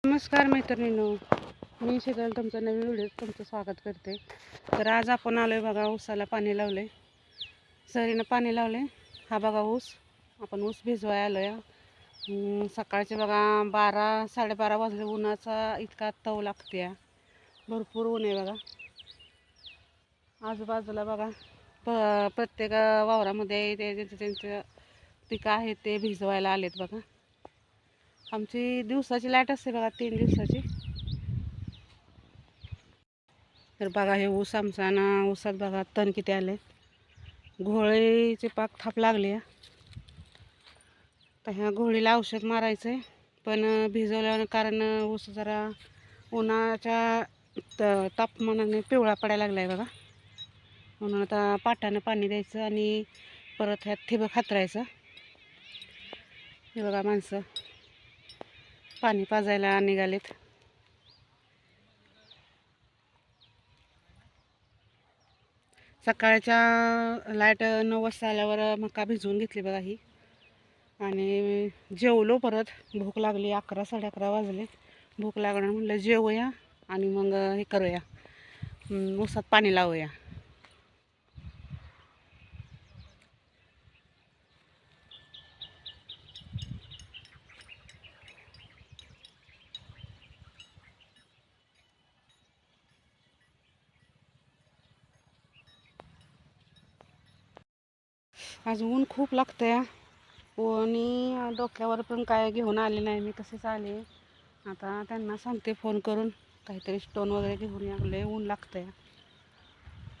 नमस्कार मैत्रिणींनो, मी शीतल तुमचं नवीन व्हिडिओत तुमचं स्वागत करते. तर आज आपण आलोय बघा, ऊसाला पाणी लावले, सरीनं पाणी लावले. हा बघा ऊस, आपण ऊस भिजवाय आलोय. सकाळचे बघा 12-12:30 वाजले. उन्हाचा इतका तव लागते, भरपूर ऊन आहे बघा. आजूबाजूला बघा प्रत्येक वावरामध्ये त्यांचं पिकं आहेत ते भिजवायला आलेत बघा. आमची दिवसाची लाईट असते बघा, 3 दिवसाची. तर बघा हे ऊस आमचा ना, ऊसात बघा तण किती आले. घोळीची पाक थाप लागली आहे. तर ह्या घोळीला औषध मारायचं आहे, पण भिजवल्यानं कारण ऊस जरा उन्हाच्या तापमानाने पिवळा पडायला लागला आहे बघा. म्हणून आता पाटानं पाणी द्यायचं आणि परत ह्यात ठिबक हातरायचं. हे बघा माणसं पाणी पाजायला निघालेत. सकाळच्या लाईट 9 वाजता आल्यावर मका भिजवून घेतली बघा ही. आणि जेवलो, परत भूक लागली. 11-11:30 वाजले. भूक लागणार म्हटलं जेवूया आणि मग हे करूया, ऊसात पाणी लावूया. आज ऊन खूप लागतंय आणि डोक्यावर पण काय घेऊन आले नाही मी, तसेच आले. आता त्यांना सांगते फोन करून, काहीतरी स्टोन वगैरे घेऊन या, लय ऊन लागतंय.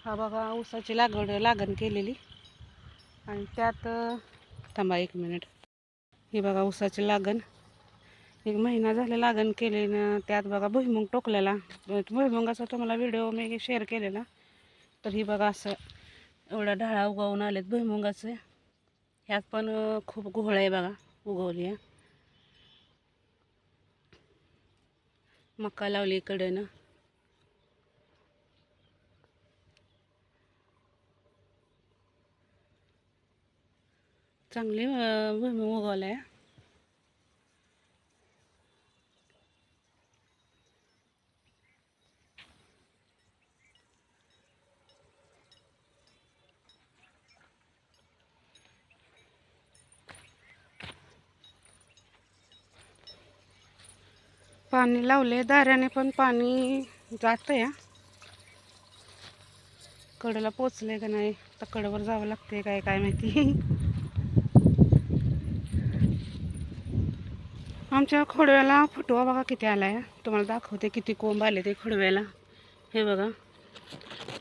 हा बघा ऊसाची लागण केलेली, आणि त्यात थांबा 1 मिनिट. ही बघा ऊसाची लागण, 1 महिना झाले लागण केली ना. त्यात बघा भुईमुग टोकलेला. भुईमुगाचा तुम्हाला व्हिडिओ मी शेअर केलेला. तर ही बघा असं एवढा ढाळा उगवून आलेत भुईमुगाचे. ह्यात पण खूप घोळ आहे बघा, उगवली आहे. मका लावली इकडे. चांगली भुईमुग उगवला आहे. पाणी लावले दाराने, पण पाणी जातं या. कडेला पोचले का नाही, तर कडेवर जावं लागते काय माहिती. आमच्या खोडव्याला फुटवा बघा किती आला आहे. तुम्हाला दाखवते किती कोंब आले ते खोडव्याला. हे बघा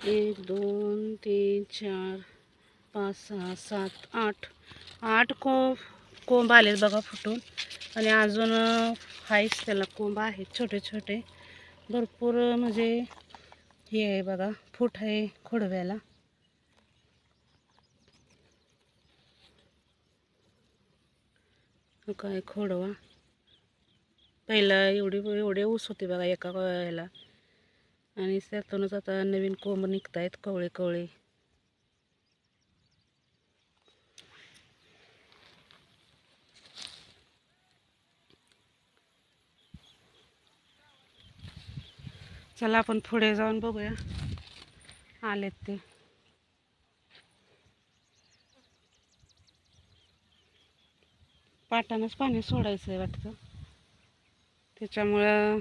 1 2 3 4 5 6 7 8 कोंब आलेत बघा फुटून. आणि अजून हाईच त्याला कोंब आहेत छोटे छोटे भरपूर. म्हणजे हे आहे बघा, फूट आहे खोडव्याला. काय खोडवा, पहिला एवढे ऊस होते बघा एका ह्याला, आणि त्यातूनच आता नवीन कोंब निघतायत कवळे कवळे. चला आपण पुढे जाऊन बघूया आलेत ते. पाटानंच पाणी सोडायचं आहे वाटतं, त्याच्यामुळं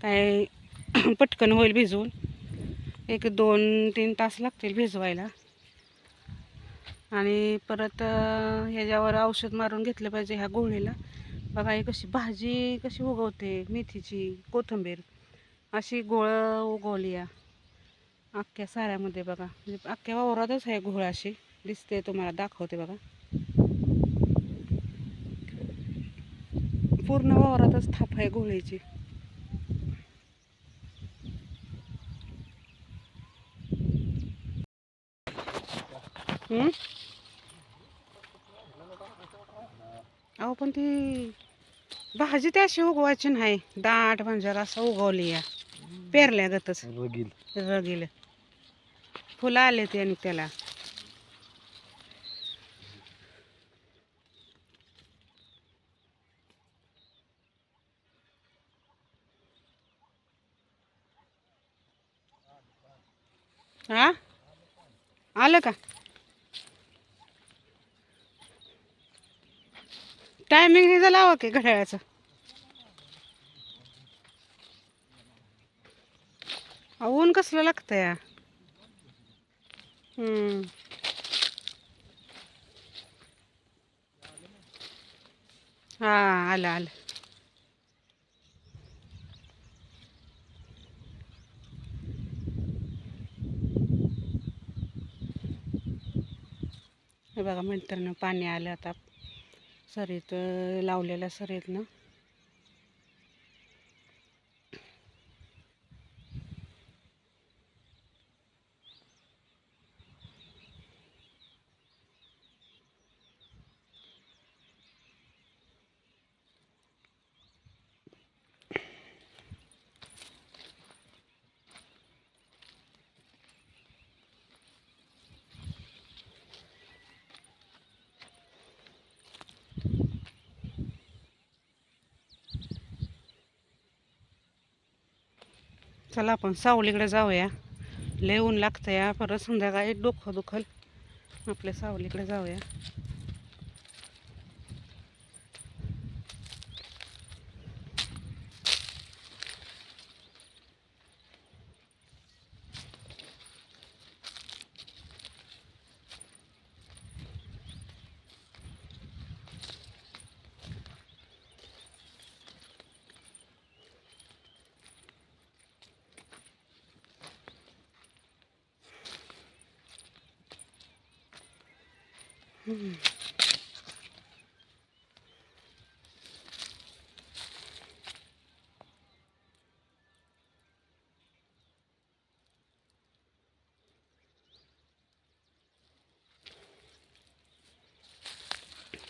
काय पटकन होईल भिजवून. 1 2 3 तास लागतील भिजवायला. आणि परत ह्याच्यावर औषध मारून घेतलं पाहिजे ह्या गोळीला. बघा ही कशी भाजी कशी उगवते, मेथीची, कोथिंबीर अशी गोळं उगवली या अख्ख्या साऱ्यामध्ये बघा. म्हणजे अख्ख्या वावरातच आहे घोळ अशी दिसते, तुम्हाला दाखवते बघा. पूर्ण वावरातच थाप आहे घोळीची. अहो पण ती भाजी ती अशी उगवायची नाही, दाट बंजारा असं उगवली या पेरल्यागतच रगील. फुलं आले ते आणि त्याला. हा आलं का? टायमिंग हे झालं की घड्याळाचं. ऊन कसलं लागतंय. हम्म. हा आलं आलं. हे बघा मित्रांनो पाणी आलं आता सरीत लावलेल्या सरीतनं. चला आपण सावलीकडे जाऊया. लय ऊन लागतं या, परत संध्याकाळी डोकं दुखल. आपल्या सावलीकडे जाऊया.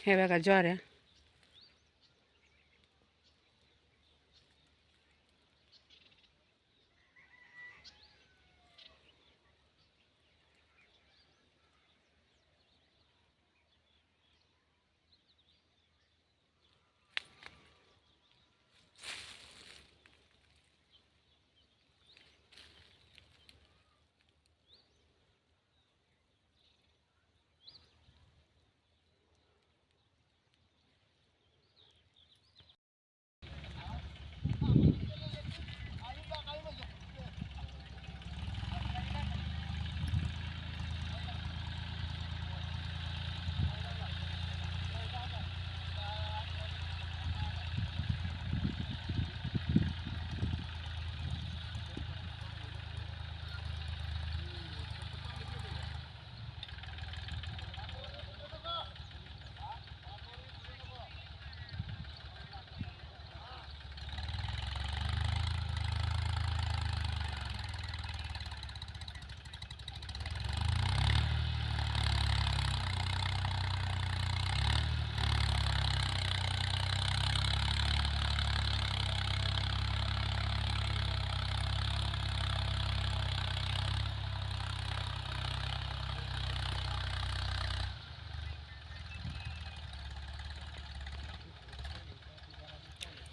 हे बघा ज्वाऱ्या.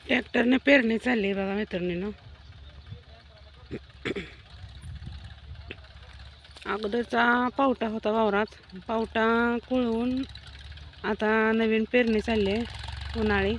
ट्रॅक्टरने पेरणी चालली आहे बघा मित्रांनो. अगोदरचा पावटा होता वावरात, पावटा कुळवून आता नवीन पेरणी चालली आहे उन्हाळी.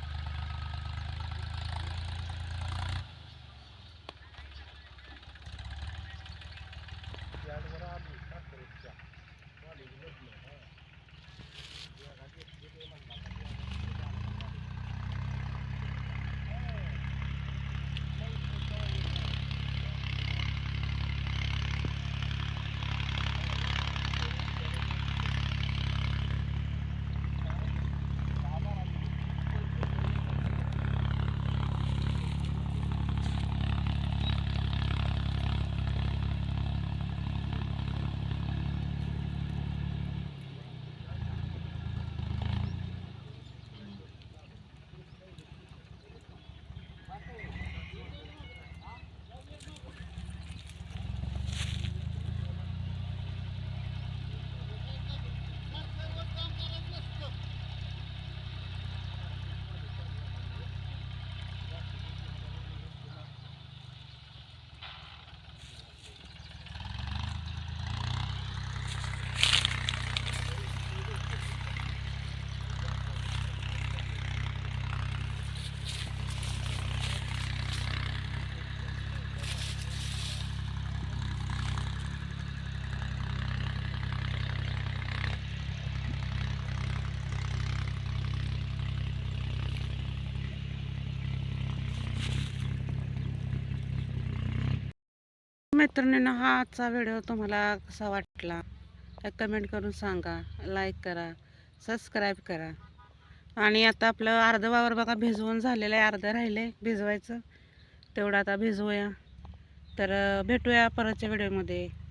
मैत्रिणींनो, हा आजचा व्हिडिओ तुम्हाला कसा वाटला कमेंट करून सांगा, लाईक करा, सबस्क्राईब करा. आणि आता आपलं अर्धं वावर बघा भिजवून झालेलं आहे, अर्धं राहिलं भिजवायचं, तेवढं आता भिजवूया. तर भेटूया परतच्या व्हिडिओमध्ये.